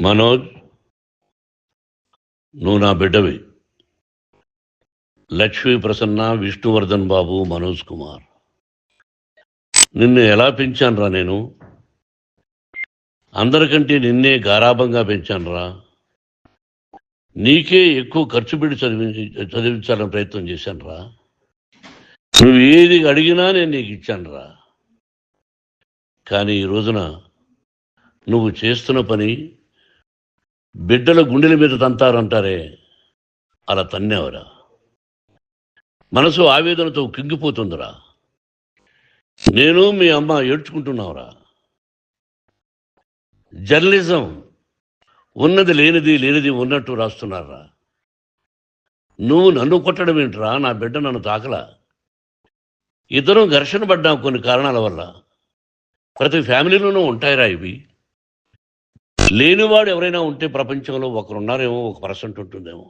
మనోజ్, నువ్వు నా బిడ్డవి. లక్ష్మీ ప్రసన్న, విష్ణువర్ధన్ బాబు, మనోజ్ కుమార్. నిన్ను ఎలా పెంచానురా నేను? అందరికంటే నిన్నే గారాభంగా పెంచానురా. నీకే ఎక్కువ ఖర్చు పెట్టి చదివించాలని ప్రయత్నం చేశానురా. నువ్వు ఏది అడిగినా నేను నీకు ఇచ్చానురా. కానీ ఈ రోజున నువ్వు చేస్తున్న పని బిడ్డల గుండెల మీద తంతారంటారే, అలా తన్నేవరా. మనసు ఆవేదనతో కింగిపోతుందిరా. నేను మీ అమ్మ ఏడ్చుకుంటున్నావురా. జర్నలిజం ఉన్నది లేనిది, లేనిది ఉన్నట్టు రాస్తున్నారా. నువ్వు నన్ను కొట్టడం ఏంట్రా? నా బిడ్డ నన్ను తాకలా. ఇద్దరం ఘర్షణ పడ్డాం కొన్ని కారణాల వల్ల. ప్రతి ఫ్యామిలీలోనూ ఉంటాయిరా ఇవి. లేనివాడు ఎవరైనా ఉంటే ప్రపంచంలో ఒకరున్నారేమో, 1% ఉంటుందేమో.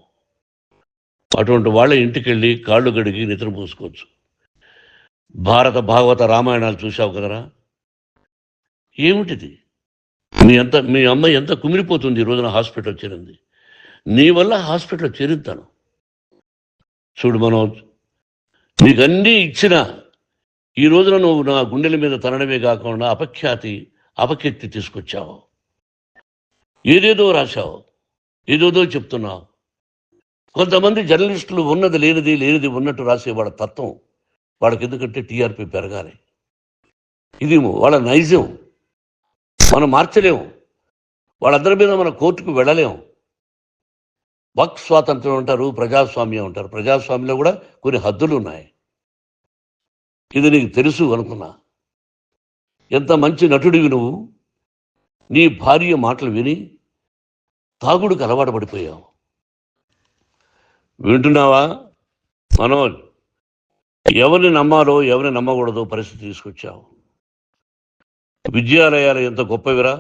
అటువంటి వాళ్ళ ఇంటికి వెళ్ళి కాళ్ళు గడిగి నిద్ర పూసుకోవచ్చు. భారత భాగవత రామాయణాలు చూశావు కదరా. ఏమిటిది? మీ అమ్మ ఎంత కుమిలిపోతుంది ఈ రోజున హాస్పిటల్ చేరింది. నీ వల్ల హాస్పిటల్ చేరుతాను. చూడు మనోజ్, నీకన్నీ ఇచ్చిన ఈ రోజున నువ్వు నా గుండెల మీద తనడమే కాకుండా అపకీర్తి తీసుకొచ్చావు. ఏదేదో రాశావు, ఏదేదో చెప్తున్నావు. కొంతమంది జర్నలిస్టులు ఉన్నది లేనిది, లేనిది ఉన్నట్టు రాసేవాళ్ళ తత్వం వాళ్ళకి. ఎందుకంటే టీఆర్పీ పెరగాలి. ఇది వాళ్ళ నైజం. మనం మార్చలేము. వాళ్ళందరి మీద మన కోర్టుకు వెళ్ళలేము. వాక్ స్వాతంత్రం అంటారు, ప్రజాస్వామ్యం అంటారు. ప్రజాస్వామ్యంలో కూడా కొన్ని హద్దులు ఉన్నాయి. ఇది నీకు తెలుసు అనుకున్నా. ఎంత మంచి నటుడివి నువ్వు. నీ భార్య మాటలు విని తాగుడికి అలవాటు పడిపోయావు. వింటున్నావా మనోజ్? ఎవరిని నమ్మాలో ఎవరిని నమ్మకూడదో పరిస్థితి తీసుకొచ్చావు. విద్యాలయాలు ఎంత గొప్పవిరా.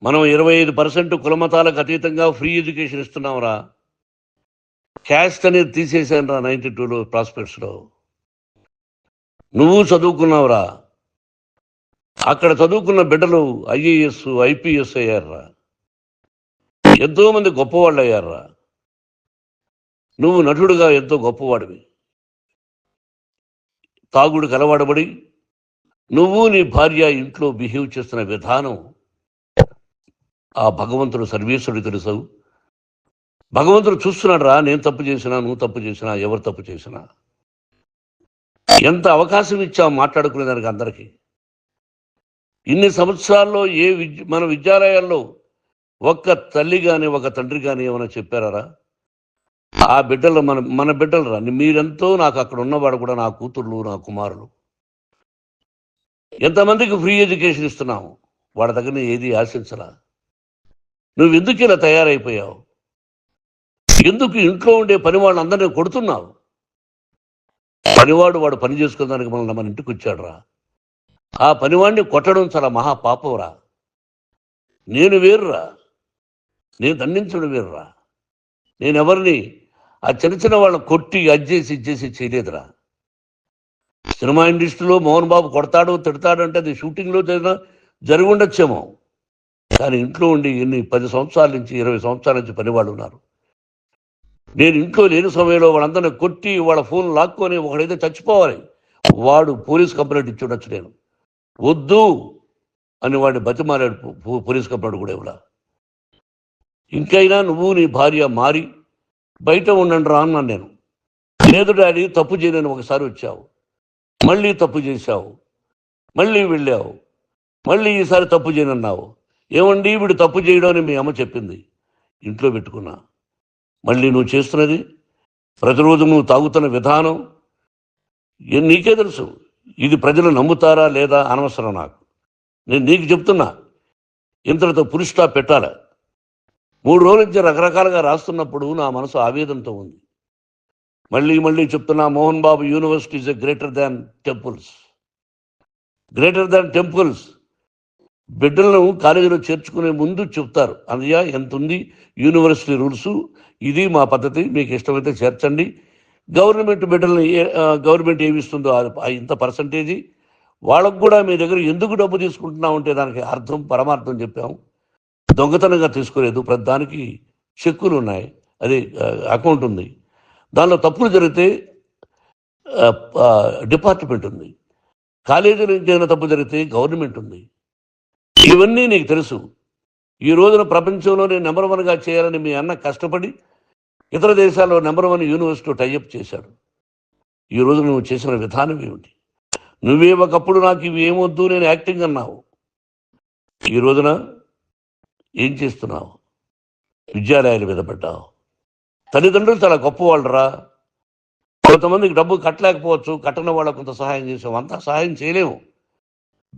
మనం 25% కులమతాలకు అతీతంగా ఫ్రీ ఎడ్యుకేషన్ ఇస్తున్నాంరా. క్యాస్ట్ అనేది తీసేశాను రా 92లో ప్రాస్పెక్ట్స్లో. నువ్వు చదువుకున్నావురా. అక్కడ చదువుకున్న బిడ్డలు IAS, IPS అయ్యారా. ఎంతోమంది గొప్పవాళ్ళు అయ్యారా. నువ్వు నటుడుగా ఎంతో గొప్పవాడివి. తాగుడికి అలవాడబడి నువ్వు నీ భార్య ఇంట్లో బిహేవ్ చేస్తున్న విధానం ఆ భగవంతుడు సర్వేశ్వరుడు తెలుసు. భగవంతుడు చూస్తున్నాడు రా. నేను తప్పు చేసినా, నువ్వు తప్పు చేసినా, ఎవరు తప్పు చేసినా. ఎంత అవకాశం ఇచ్చావు మాట్లాడుకునేదానికి అందరికీ. ఇన్ని సంవత్సరాల్లో మన విద్యాలయాల్లో ఒక్క తల్లి కానీ ఒక తండ్రి కానీ ఏమైనా చెప్పారా? ఆ బిడ్డలు మన బిడ్డలు రా. మీరెంతో నాకు అక్కడ ఉన్నవాడు కూడా నా కూతుర్లు, నా కుమారులు. ఎంతమందికి ఫ్రీ ఎడ్యుకేషన్ ఇస్తున్నావు. వాడి దగ్గర ఏది ఆశించరా. నువ్వు ఎందుకు ఇలా తయారైపోయావు? ఎందుకు ఇంట్లో ఉండే పని వాళ్ళందరినీ కొడుతున్నావు? పనివాడు వాడు పని చేసుకున్నానికి మన ఇంటికి వచ్చాడు రా. ఆ పనివాడిని కొట్టడం చాలా మహాపాపంరా. నేను వేరురా. నేను దండించడం వేరురా. నేను ఎవరిని ఆ చిన్న చిన్న వాళ్ళని కొట్టి ఇచ్చేసి చేయలేదురా. సినిమా ఇండస్ట్రీలో మోహన్ బాబు కొడతాడు, తిడతాడు అంటే అది షూటింగ్లో జరిగి ఉండొచ్చేమో. కానీ ఇంట్లో ఉండి 10 సంవత్సరాల నుంచి 20 సంవత్సరాల నుంచి పనివాళ్ళు ఉన్నారు. నేను ఇంట్లో లేని సమయంలో వాళ్ళందరినీ కొట్టి వాళ్ళ ఫోన్ లాక్కొని ఒకడైతే చచ్చిపోవాలి. వాడు పోలీస్ కంప్లైంట్ ఇచ్చి ఉండొచ్చు. నేను వద్దు అని వాడిని బతిమాలాడు పోలీస్ కంప్లైంట్ కూడా ఇవ్వలా. ఇంకైనా నువ్వు నీ భార్య మారి బయట ఉండండి రా అన్నాను నేను. లేదు డాడీ, తప్పు చేయలేని ఒకసారి వచ్చావు, మళ్ళీ తప్పు చేశావు, మళ్ళీ వెళ్ళావు, మళ్ళీ ఈసారి తప్పు చేయనన్నావు. ఏమండి వీడు తప్పు చేయడం అని మీ అమ్మ చెప్పింది. ఇంట్లో పెట్టుకున్నా. మళ్ళీ నువ్వు చేస్తున్నది, ప్రతిరోజు నువ్వు తాగుతున్న విధానం నీకే తెలుసు. ఇది ప్రజలు నమ్ముతారా లేదా అనవసరం నాకు. నేను నీకు చెప్తున్నా, ఇంతటితో పులి స్టాప్ పెట్టాలి. 3 రోజుల నుంచి రకరకాలుగా రాస్తున్నప్పుడు నా మనసు ఆవేదనతో ఉంది. మళ్ళీ చెప్తున్నా, Mohan Babu university is greater than temples. Greater than temples. బిడ్డలను కాలేజీలో చేర్చుకునే ముందు చెప్తారు, అన్నయ్య ఎంత ఉంది యూనివర్సిటీ రూల్స్, ఇది మా పద్ధతి, మీకు ఇష్టమైతే చేర్చండి. గవర్నమెంట్ బిడ్డల్ని గవర్నమెంట్ ఏమిస్తుందో ఇంత పర్సంటేజీ వాళ్ళకు కూడా మీ దగ్గర ఎందుకు డబ్బు తీసుకుంటున్నాం అంటే దానికి అర్థం పరమార్థం చెప్పాము. దొంగతనంగా తీసుకోలేదు, ప్రతి దానికి చెక్కులు ఉన్నాయి, అది అకౌంట్ ఉంది. దానిలో తప్పులు జరిగితే డిపార్ట్మెంట్ ఉంది. కాలేజీలో ఇంకేమైనా తప్పు జరిగితే గవర్నమెంట్ ఉంది. ఇవన్నీ నీకు తెలుసు. ఈ రోజున ప్రపంచంలోనే నెంబర్ 1గా చేయాలని మీ అన్న కష్టపడి ఇతర దేశాల్లో నెంబర్ 1 యూనివర్సిటీ టైఅప్ చేశాడు. ఈ రోజు నువ్వు చేసిన విధానం ఏమిటి? నువ్వే ఒకప్పుడు నాకు ఇవి ఏమొద్దు, నేను యాక్టింగ్ అన్నావు. ఈ రోజున ఏం చేస్తున్నావు? విద్యాలయాల మీద పడ్డావు. తల్లిదండ్రులు చాలా గొప్పవాళ్ళరా. కొంతమందికి డబ్బు కట్టలేకపోవచ్చు, కట్టని వాళ్ళకు కొంత సహాయం చేసాం, అంతా సహాయం చేయలేము.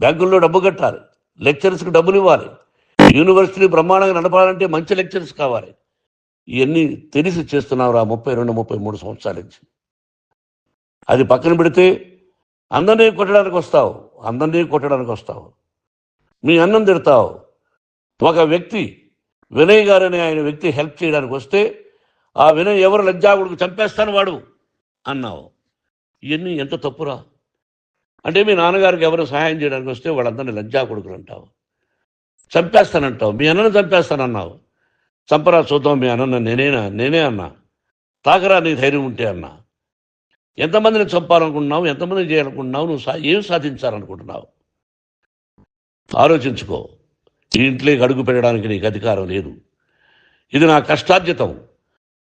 బ్యాంకుల్లో డబ్బు కట్టాలి, లెక్చరర్స్కి డబ్బులు ఇవ్వాలి, యూనివర్సిటీ బ్రహ్మాండంగా నడపాలంటే మంచి లెక్చరర్స్ కావాలి. ఇవన్నీ తెలిసి చేస్తున్నావురా 32-33 సంవత్సరాల నుంచి. అది పక్కన పెడితే అందరినీ కొట్టడానికి వస్తావు, మీ అన్నం తిడతావు. ఒక వ్యక్తి వినయ్ గారని ఆయన వ్యక్తి హెల్ప్ చేయడానికి వస్తే ఆ వినయ్ ఎవరు లజ్జాగుడికి చంపేస్తాను వాడు అన్నావు. ఇవన్నీ ఎంత తప్పురా? అంటే మీ నాన్నగారికి ఎవరు సహాయం చేయడానికి వస్తే వాళ్ళందరినీ లజ్జాగుడుకులు అంటావు, చంపేస్తానంటావు. మీ అన్నను చంపేస్తానన్నావు. చంపరా చూద్దాం మీ అన్న. నేనే అన్నా. తాకరా నీ ధైర్యం ఉంటే అన్నా. ఎంతమందిని చంపాలనుకుంటున్నావు? ఎంతమందిని చేయాలనుకుంటున్నావు? నువ్వు ఏం సాధించాలనుకుంటున్నావు? ఆలోచించుకో. ఈ ఇంట్లోకి అడుగు పెట్టడానికి నీకు అధికారం లేదు. ఇది నా కష్టార్జితం.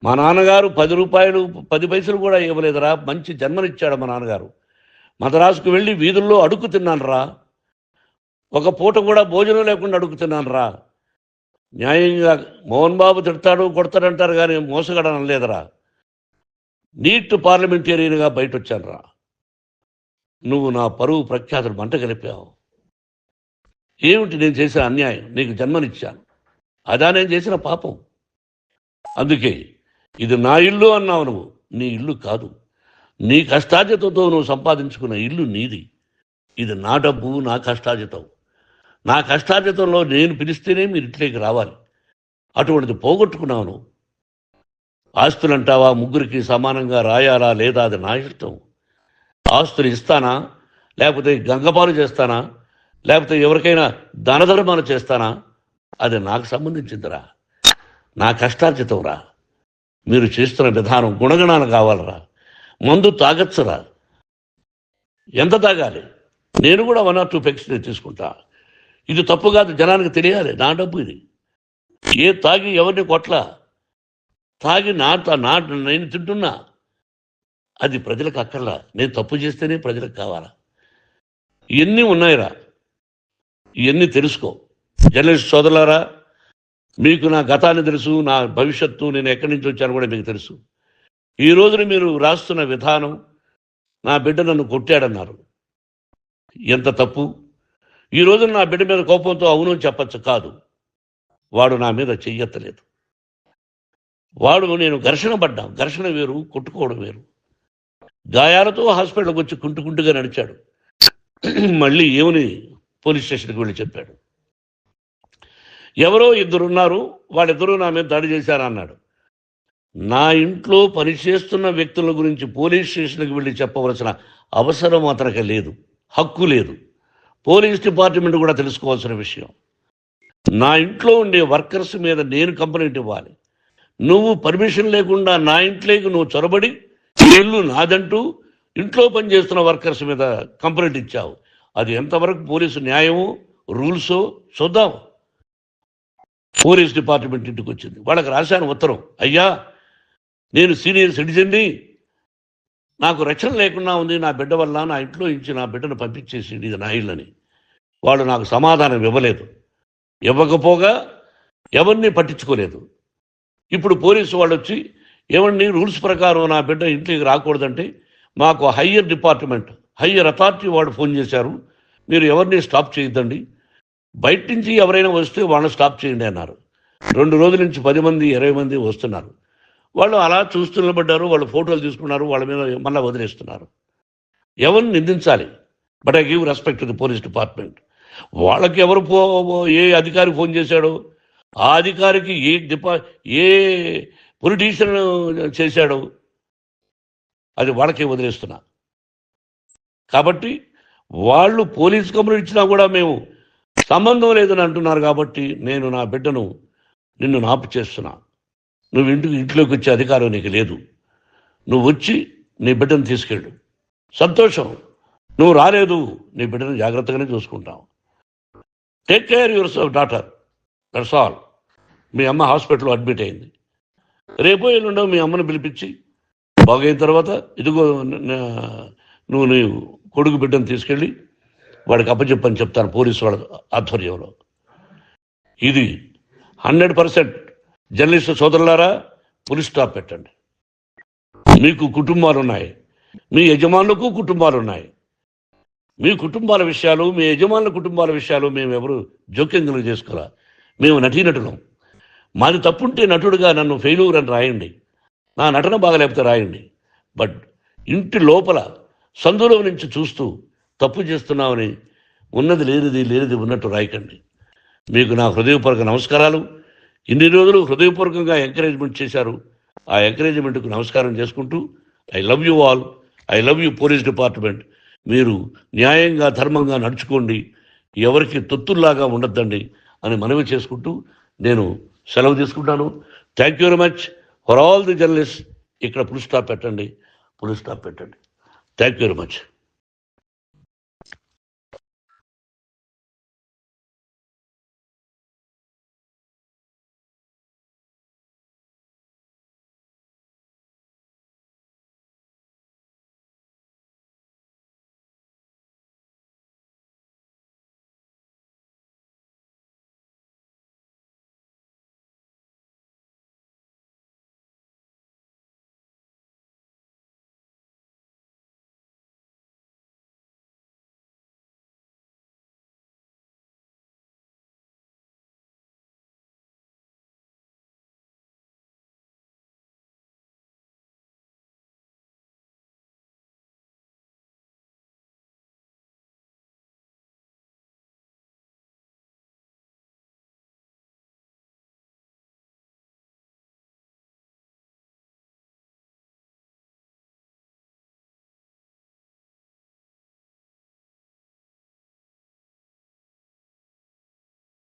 మా నాన్నగారు 10 రూపాయలు 10 పైసలు కూడా ఇవ్వలేదురా. మంచి జన్మనిచ్చాడు మా నాన్నగారు. మద్రాసుకు వెళ్ళి వీధుల్లో అడుగు తిన్నాను రా. ఒక పూట కూడా భోజనం లేకుండా అడుగు తిన్నాను రా. న్యాయంగా మోహన్ బాబు తిడతాడు కొడతాడంటారు కానీ మోసగడనం లేదురా. నీట్ పార్లమెంటేరియన్గా బయట వచ్చాను రా. నువ్వు నా పరువు ప్రఖ్యాతులు మంట కలిపావు. ఏమిటి నేను చేసిన అన్యాయం? నీకు జన్మనిచ్చాను, అదా నేను చేసిన పాపం. అందుకే ఇది నా ఇల్లు అన్నావు. నువ్వు నీ ఇల్లు కాదు. నీ కష్టార్జితంతో నువ్వు సంపాదించుకున్న ఇల్లు నీది. ఇది నా డబ్బు, నా కష్టార్జితం. నా కష్టార్జితంలో నేను పిలిస్తేనే మీరు ఇంట్లోకి రావాలి. అటువంటిది పోగొట్టుకున్నావు నువ్వు. ఆస్తులు అంటావా? ముగ్గురికి సమానంగా రాయాలా లేదా అది నా ఇష్టం. ఆస్తులు ఇస్తానా, లేకపోతే గంగపాలు చేస్తానా, లేకపోతే ఎవరికైనా దానధర్మాలు చేస్తానా, అది నాకు సంబంధించిందిరా. నా కష్టార్జితం రా. మీరు చేస్తున్న విధానం గుణగణాలు కావాలరా. మందు తాగచ్చురా. ఎంత తాగాలి? నేను కూడా 1 or 2 పెగ్స్ తీసుకుంటా. ఇది తప్పు కాదు, జనానికి తెలియాలి. నా డబ్బు ఇది. ఏ తాగి ఎవరిని కొట్లా, తాగి నేను తింటున్నా. అది ప్రజలకు అక్కర్లా. నేను తప్పు చేస్తేనే ప్రజలకు కావాలా. ఇవన్నీ ఉన్నాయిరా. ఇవన్నీ తెలుసుకో. జర్నలిస్ట్ సోదరులారా, మీకు నా గతాన్ని తెలుసు, నా భవిష్యత్తు, నేను ఎక్కడి నుంచి వచ్చాను కూడా మీకు తెలుసు. ఈ రోజున మీరు రాస్తున్న విధానం, నా బిడ్డ నన్ను కొట్టాడన్నారు. ఎంత తప్పు! ఈ రోజున నా బిడ్డ మీద కోపంతో అవును చెప్పచ్చు, కాదు. వాడు నా మీద చెయ్యెత్తలేదు. నేను ఘర్షణ పడ్డాం. ఘర్షణ వేరు, కొట్టుకోవడం వేరు. గాయాలతో హాస్పిటల్కి వచ్చి కుంటుకుంటుగా నడిచాడు. మళ్ళీ ఏమని పోలీస్ స్టేషన్కి వెళ్ళి చెప్పాడు. ఎవరో 2 ఉన్నారు, వాళ్ళిద్దరూ నా మీద దాడి చేశారన్నాడు. నా ఇంట్లో పనిచేస్తున్న వ్యక్తుల గురించి పోలీస్ స్టేషన్కి వెళ్ళి చెప్పవలసిన అవసరం అతనికి లేదు, హక్కు లేదు. పోలీస్ డిపార్ట్మెంట్ కూడా తెలుసుకోవాల్సిన విషయం. నా ఇంట్లో ఉండే వర్కర్స్ మీద నేను కంప్లైంట్ ఇవ్వాలి. నువ్వు పర్మిషన్ లేకుండా నా ఇంట్లోకి నువ్వు చొరబడి ఇల్లు నాదంటూ ఇంట్లో పనిచేస్తున్న వర్కర్స్ మీద కంప్లైంట్ ఇచ్చావు. అది ఎంతవరకు పోలీసు న్యాయమో రూల్సో చూద్దాం. పోలీస్ డిపార్ట్మెంట్ ఇంటికి వచ్చింది. వాళ్ళకి రాశాను ఉత్తరం, అయ్యా నేను సీనియర్ సిటిజన్ని, నాకు రక్షణ లేకుండా ఉంది, నా బిడ్డ వల్ల నా ఇంట్లో నుంచి నా బిడ్డను పంపించేసింది, ఇది నా ఇల్లని. వాళ్ళు నాకు సమాధానం ఇవ్వలేదు. ఇవ్వకపోగా ఎవరిని పట్టించుకోలేదు. ఇప్పుడు పోలీసు వాళ్ళు వచ్చి ఏమన్నా రూల్స్ ప్రకారం నా బిడ్డ ఇంట్లోకి రాకూడదంటే మాకు హయ్యర్ డిపార్ట్మెంట్, హయ్యర్ అథారిటీ వాళ్ళు ఫోన్ చేశారు, మీరు ఎవరిని స్టాప్ చేయొద్దండి, బయట నుంచి ఎవరైనా వస్తే వాళ్ళని స్టాప్ చేయండి అన్నారు. 2 రోజుల నుంచి 10 మంది 20 మంది వస్తున్నారు. వాళ్ళు అలా చూస్తూ నిలబడ్డారు. వాళ్ళు ఫోటోలు తీసుకున్నారు, వాళ్ళ మీద మళ్ళీ వదిలేస్తున్నారు. ఎవరిని నిందించాలి? But I give respect to the police department. వాళ్ళకి ఎవరు ఏ అధికారి ఫోన్ చేశాడో, ఆ అధికారికి ఏ పొలిటీషియన్ చేశాడో అది వాళ్ళకే వదిలేస్తున్నా. కాబట్టి వాళ్ళు పోలీస్ కంప్లైంట్ ఇచ్చినా కూడా మేము సంబంధం లేదని అంటున్నారు కాబట్టి నేను నా బిడ్డను నిన్ను నాపు చేస్తున్నా. నువ్వు ఇంట్లోకి వచ్చే అధికారం నీకు లేదు. నువ్వు వచ్చి నీ బిడ్డను తీసుకెళ్ళు. సంతోషం. నువ్వు రాలేదు, నీ బిడ్డను జాగ్రత్తగానే చూసుకుంటావు. Take care your daughter, that's all. మీ అమ్మ హాస్పిటల్లో అడ్మిట్ అయింది. రేపో ఎల్లుండో మీ అమ్మను పిలిపించి బాగైన తర్వాత ఇదిగో నువ్వు నీ కొడుకు బిడ్డను తీసుకెళ్ళి వాడికి అప్పచెప్పని చెప్తాను పోలీసు వాళ్ళ ఆధ్వర్యంలో. ఇది 100% జర్నలిస్టు సోదరులారా, పులి స్టాప్ పెట్టండి. మీకు కుటుంబాలు ఉన్నాయి, మీ యజమానులకు కుటుంబాలు ఉన్నాయి. మీ కుటుంబాల విషయాలు, మీ యజమానుల కుటుంబాల విషయాలు మేము ఎవరు జోక్యం చేసుకోరా. మేము నటీనటులం. మాది తప్పుంటే నటుడుగా నన్ను ఫెయిల్యూర్ అని రాయండి, నా నటన బాగలేకపోతే రాయండి. బట్ ఇంటి లోపల సందులో నుంచి చూస్తూ తప్పు చేస్తున్నామని ఉన్నది లేనిది ఉన్నట్టు రాయకండి. మీకు నా హృదయపూర్వక నమస్కారాలు. ఇన్ని రోజులు హృదయపూర్వకంగా ఎంకరేజ్మెంట్ చేశారు. ఆ ఎంకరేజ్మెంట్కు నమస్కారం చేసుకుంటూ I love you all. I love you police department. మీరు న్యాయంగా ధర్మంగా నడుచుకోండి, ఎవరికి తొత్తుల్లాగా ఉండొద్దండి అని మనవి చేసుకుంటూ నేను సెలవు తీసుకుంటాను. Thank you very much for all the journalist. ఇక్కడ పులి స్టాప్ పెట్టండి. Thank you very much.